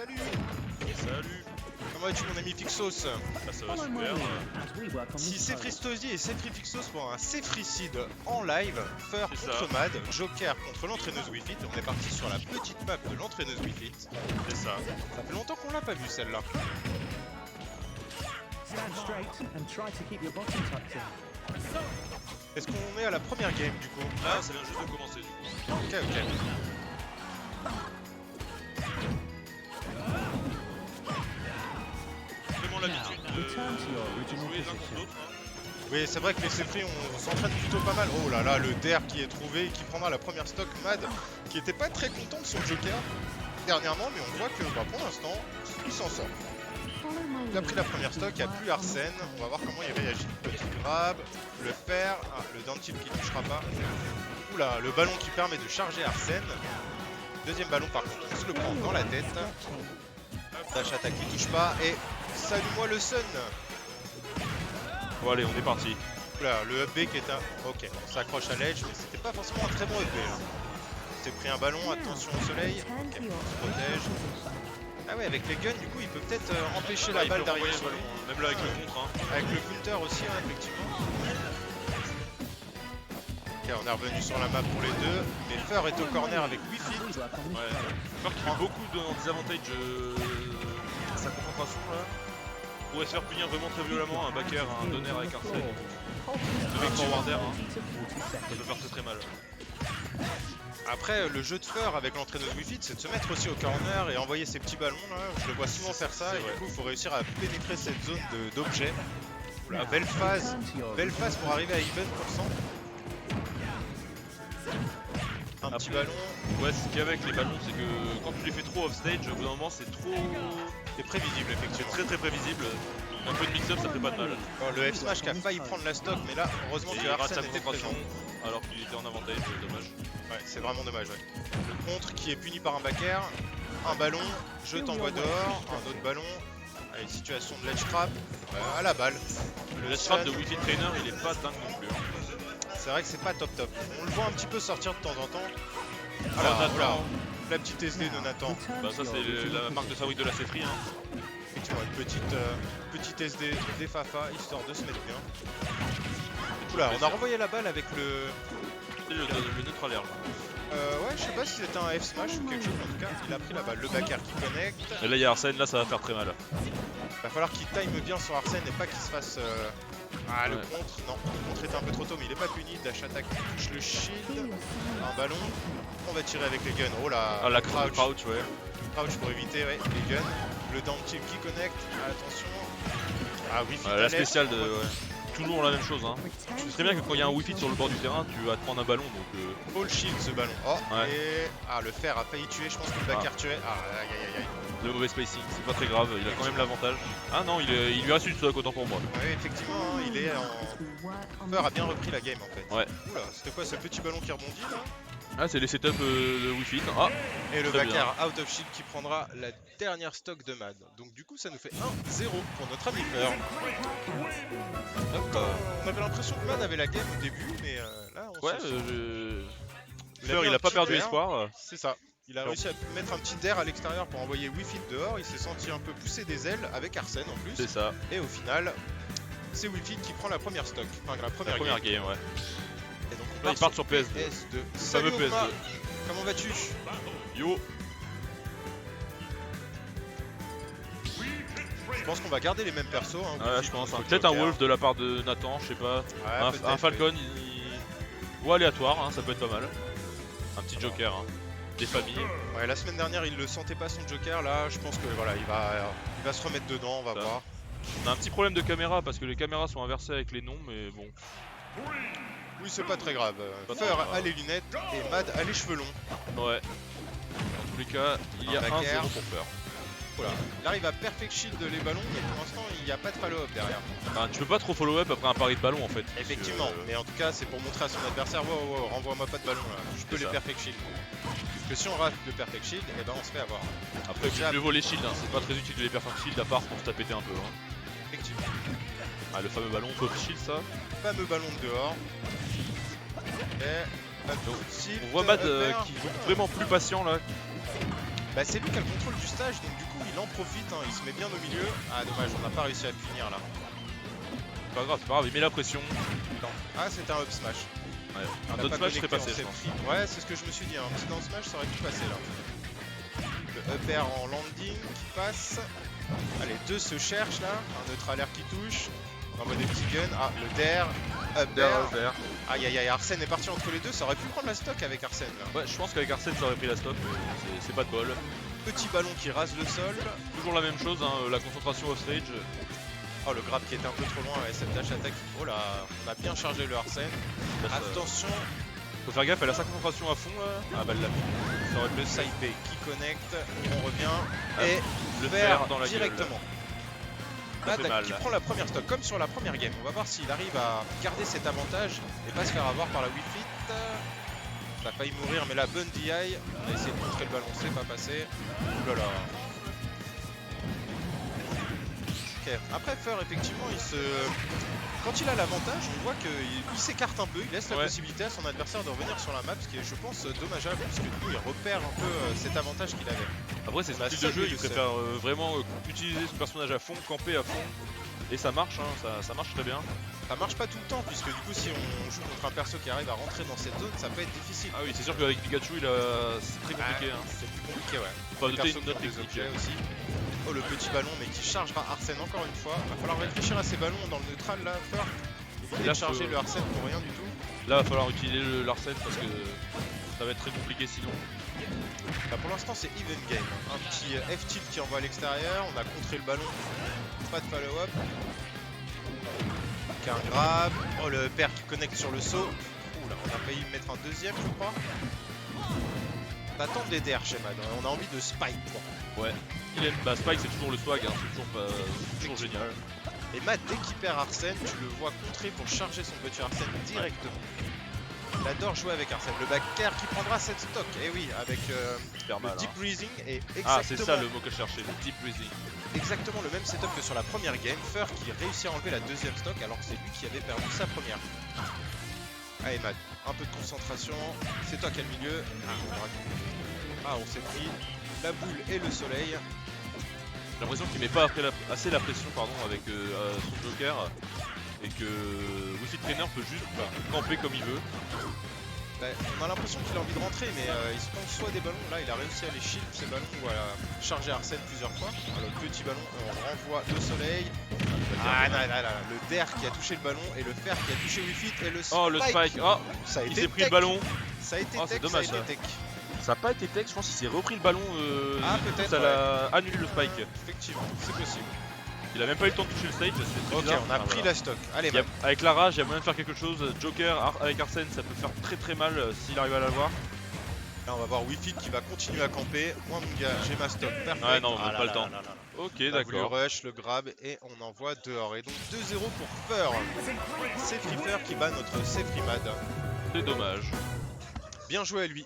salut. Salut. Comment vas-tu mon ami Fixos? Ah, ça va super. Si Sefristosi et Sefrifixos pour un Sefricide en live, Fur C'est contre ça. Mad, Joker contre l'entraîneuse Wi-Fi. On est parti sur la petite map de l'entraîneuse Wi-Fi. C'est ça. Ça fait longtemps qu'on l'a pas vu celle-là. Stand straight and try to keep your bottom tucked in. Est-ce qu'on est à la première game du coup? Là, ça vient juste de commencer du coup. Ok, ok. Vraiment l'habitude Return to your de original jouer l'un contre position. l'autre. Hein. Oui, c'est vrai que les Sefri on s'entraîne plutôt pas mal. Oh là là, le DER qui est trouvé, qui prendra la première stock. Mad, qui était pas très content de son Joker dernièrement, mais on voit que bah, pour l'instant, il s'en sort. Il a pris la première stock, il n'y a plus Arsène. On va voir comment il réagit. Petit grab, le fer, le down tilt qui ne touchera pas. Oula, le ballon qui permet de charger Arsène. Deuxième ballon par contre, on se le prend dans la tête. Dash attaque qui touche pas. Et salut-moi le Sun. Bon allez, on est parti. Oula, le up B qui est un... Ok, on s'accroche à l'edge, mais c'était pas forcément un très bon up B là. T'es pris un ballon, attention au soleil. Ok, on se protège. Ah ouais, avec les guns, du coup, il peut peut-être empêcher la Il balle peut d'arriver renvoyer sur le lui. ballon, même là avec le contre. Hein. Avec le counter aussi, hein, effectivement. Ok, on est revenu sur la map pour les deux. Mais Fur est au corner avec Wi-Fi. Ouais. Fur qui met beaucoup de désavantage à sa concentration là. Pourrait se faire punir vraiment très violemment un backer, un donner avec Arsène. Le mec forwarder, hein. Ça peut faire très très mal. Après, le jeu de Fur avec l'entraîneuse Wi-Fi, c'est de se mettre aussi au corner et envoyer ces petits ballons là. Je le vois souvent faire ça et du coup, il faut réussir à pénétrer cette zone d'objets. Oula, belle phase pour arriver à even %. Un petit ballon, Ouais, ce qu'il y a avec les ballons, c'est que quand tu les fais trop off stage, au bout d'un moment c'est trop. c'est prévisible C'est effectivement. très très prévisible. Un peu de mix-up, ça fait pas de mal. Bon, le F-Smash qui a failli prendre la stock, mais là, heureusement Et que il rate sa Arsène était concentration présent. alors qu'il était en avantage, dommage. Ouais, c'est vraiment dommage. Ouais. Le contre qui est puni par un backer, un ballon, je t'envoie dehors, un autre ballon. Allez, situation de ledge trap, à la balle. Le ledge trap de Wi-Fi Trainer, il est pas dingue non plus. Hein. C'est vrai que c'est pas top top. On le voit un petit peu sortir de temps en temps. Alors, Voilà, Nathan, voilà. La petite SD de Nathan. bah ça c'est la marque de fabrique de la Cefri. Hein. Effectivement, une petite SD des Fafa, histoire de se mettre bien. Oula, on a renvoyé la balle avec le... C'est le neutral air. ouais, je sais pas si c'était un F-Smash ou quelque chose, en tout cas, il a pris la balle. Le backer qui connecte. Et là il y a Arsène, là ça va faire très mal. Va falloir qu'il time bien sur Arsène et pas qu'il se fasse... Ah, le Ouais. contre, non, le contre était un peu trop tôt, mais il est pas puni. Dash attack qui touche le shield. Un ballon. On va tirer avec les guns. Oh là, Ah la crouch, ouais. Crouch pour éviter, ouais, les guns. Le down tilt qui connecte. Attention. Ah, Wi-Fi. La d'alerte. spéciale de. Ouais. Toujours la même chose. Hein. Tu sais très bien que quand il y a un Wi-Fi sur le bord du terrain, tu vas te prendre un ballon donc. Full shield ce ballon. Oh, Ouais. et... Ah, le fer a failli tuer, je pense que le backer tuait. Ah, aïe aïe aïe. Le mauvais spacing, c'est pas très grave, il a quand même l'avantage. Ah non, il lui reste une stock autant pour moi. Ouais, effectivement, hein, il est en... Fur a bien repris la game en fait. Ouais. Oula, c'était quoi ce petit ballon qui rebondit là? Ah c'est les setups de Wi-Fi. Ah Et le très backer out of shield qui prendra la dernière stock de Mad. Donc du coup ça nous fait 1-0 pour notre ami Fur. Donc, on avait l'impression que Mad avait la game au début, mais là on ouais, s'en sort. Fur, mis il un a pas petit perdu dair. espoir. C'est ça. Il a réussi à mettre un petit dair à l'extérieur pour envoyer Wi-Fi dehors. Il s'est senti un peu pousser des ailes avec Arsène en plus. C'est ça, Et au final, c'est Wi-Fi qui prend la première stock. Enfin la la première, première game. game, ouais. Et donc on Là, ils partent sur PS2. PS2. Le Salut fameux Oma. PS2. Comment vas-tu? Yo. Je pense qu'on va garder les mêmes persos. Hein, Ouais, Wi-Fi je pense. contre Peut-être un Joker. Wolf de la part de Nathan, je sais pas. Ouais, peut-être, Un Falcon, oui. ou aléatoire, hein, ça peut être pas mal. Un petit Joker, hein. Des familles. Ouais, la semaine dernière, il le sentait pas son Joker. Là, je pense que voilà, il va se remettre dedans. On va Ça. voir. On a un petit problème de caméra parce que les caméras sont inversées avec les noms, mais bon. Oui, c'est pas très grave. Pas Fur très grave. a les lunettes et Mad a les cheveux longs. Ouais. Dans tous les cas, il y a Un 1-0 backer. pour Fur. Voilà. Il arrive à perfect shield les ballons, mais pour l'instant, il n'y a pas de follow-up derrière. Bah, tu peux pas trop follow up après un pari de ballon en fait. parce que, Effectivement, mais en tout cas, c'est pour montrer à son adversaire wow, renvoie-moi pas de ballon là. Je peux C'est les ça. perfect shield. Parce que si on rate le perfect shield, eh ben on se fait avoir. Après, tu mieux vaut les shields, hein. C'est pas très utile de les perfect shield à part pour se taper un peu. Hein. Effectivement. Ah, le fameux ballon, top shield ça. Fameux ballon de dehors. Et Donc, shield, on voit Mad upper. qui est vraiment plus patient là. Bah c'est lui qui a le contrôle du stage, donc du coup il en profite, hein, il se met bien au milieu. Ah dommage, on n'a pas réussi à le punir là. Pas grave, c'est pas grave, il met la pression. Ah c'était un up smash. Ouais. On Un a down pas smash serait connecté, passé, on je s'est pense. pris. Ouais c'est ce que je me suis dit, un petit down smash ça aurait pu passer là. Le up air en landing qui passe. Allez, deux se cherchent là, un neutral air qui touche. On envoie des petits guns. Ah le dair, up air. Vert. Aïe aïe aïe, Arsène est parti entre les deux, ça aurait pu prendre la stock avec Arsène là. Ouais, je pense qu'avec Arsène ça aurait pris la stock, mais c'est pas de bol. Petit ballon qui rase le sol. Toujours la même chose, hein, la concentration off stage. Oh le grab qui était un peu trop loin, ouais, cette dash attaque. Oh là, on a bien chargé le Arsène. Attention, Faut faire gaffe, elle a sa concentration à fond là. Ah bah elle l'a mis. Ça aurait pu le être side B qui connecte, on revient Ah, et le faire fer dans la directement. Ça fait Mad mal. qui prend la première stock comme sur la première game. On va voir s'il arrive à garder cet avantage et pas se faire avoir par la Wi-Fi. Ça a failli mourir mais la bonne DI. On a essayé de contrer le ballon, c'est pas passé. Ouh là là. Ok, après Fur effectivement il se... Quand il a l'avantage, on voit qu'il s'écarte un peu, il laisse la Ouais. possibilité à son adversaire de revenir sur la map, ce qui est je pense dommageable puisque du coup il repère un peu cet avantage qu'il avait. Après c'est La ce style de seule jeu, il que préfère vraiment utiliser son personnage à fond, camper à fond. Et ça marche, hein, ça marche très bien. Ça marche pas tout le temps puisque du coup si on joue contre un perso qui arrive à rentrer dans cette zone, ça peut être difficile. Ah oui, c'est sûr qu'avec Pikachu, c'est très compliqué. Hein. C'est plus compliqué ouais. Faut Les noter persos une qui note ont des technique. objets aussi. Oh le petit ballon mais qui chargera Arsène encore une fois. Va falloir réfléchir à ces ballons dans le neutral là, Fur. Éviter là, de charger faut- le Arsène pour rien du tout. Là, va falloir utiliser l'Arsène parce que ça va être très compliqué sinon. Là, pour l'instant c'est even game. Un petit F-tilt qui envoie à l'extérieur, on a contré le ballon. Pas de follow-up. Qu'un grab. Oh le père qui connecte sur le saut. Ouh là, on a failli mettre un deuxième je crois. T'attends des DR chez Mad, on a envie de spike quoi. Ouais. Il aime, bah Spike c'est toujours le swag, hein, c'est toujours génial. Et Mad dès qu'il perd Arsène, tu le vois contrer pour charger son petit Arsène directement. Il adore jouer avec Arsène. Le back air qui prendra cette stock. Et oui, avec Super le mal. deep Hein. breathing et Ah, c'est exactement, ça le mot que je cherchais, le deep breathing. exactement le même setup que sur la première game. Fur qui réussit à enlever la deuxième stock alors que c'est lui qui avait perdu sa première. Allez Mad, un peu de concentration. C'est toi qui as le milieu. Ah, on s'est pris la boule et le soleil. J'ai l'impression qu'il met pas assez la pression avec son Joker et que Wi-Fi Trainer peut juste camper comme il veut. Bah, on a l'impression qu'il a envie de rentrer mais il se prend soit des ballons, là il a réussi à les shield ces ballons ou à charger Arsène plusieurs fois. Alors le petit ballon, on renvoie le soleil. Ah là, le DER qui a touché le ballon et le fer qui a touché Wi-Fi et le spike. Oh le Spike, oh Ça a il été s'est pris le tech. ballon. Ça a été Oh, c'est tech, dommage, ça a été tech. Ça a pas été tech, je pense qu'il s'est repris le ballon. Ah, du coup, peut-être, ça l'a annulé le Spike. Effectivement, c'est possible. Il a même pas eu le temps de toucher le stage, c'est très Ok, bizarre. on a Ah, pris voilà. la stock. Allez, Il y a- Mad. avec la rage, il y a moyen de faire quelque chose. Joker avec Arsène, ça peut faire très mal s'il arrive à l'avoir. Là on va voir Wi-Fi qui va continuer à camper. Moi mon gars, j'ai ma stock. Perfect. Ouais, non, on Ah a là pas là le temps. là là là. Ok, On a voulu d'accord. rush, le grab et on envoie dehors. Et donc 2-0 pour Fur. C'est Free Fur qui bat notre C'est Free Mad. C'est dommage. Bien joué à lui.